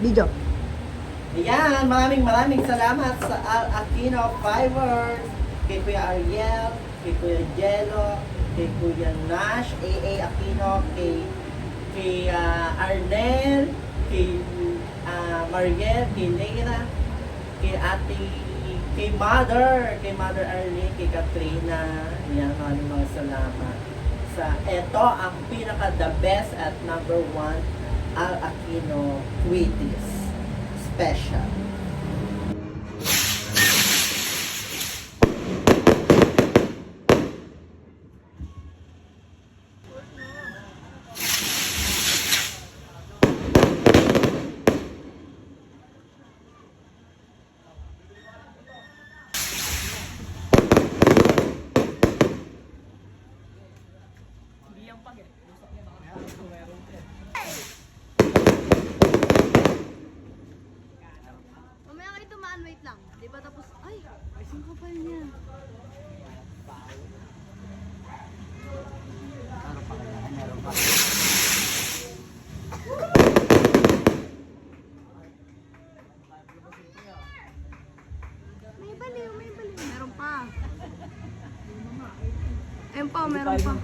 Video. Ayan, maraming salamat sa Al Aquino Fibers, kay Kuya Ariel, kay Kuya Jello, kay Kuya Nash, AA Aquino, kay Arnel, kay Mariel, kay Leira, kay Mother Arlene, kay Katrina. Ayan, maraming salamat. Ito ang pinaka the best at number 1 Al Aquino Wheaties Special. Mamaya kayo tumaan, wait lang. Di ba tapos, ay, saan kapal niya? May baliw. Meron pa. Ayun pa, meron pa.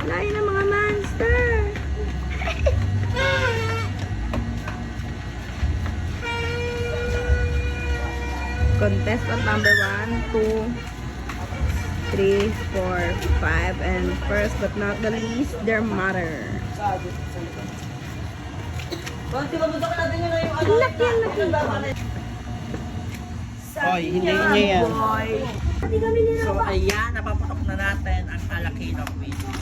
Layo ng mga monster! Contestant number 1, 2, 3, 4, 5, and first but not the least, their mother. Laki. Hoy, hindi niya yan. So, ayan, napapatok na natin ang Al Aquino Wheaties.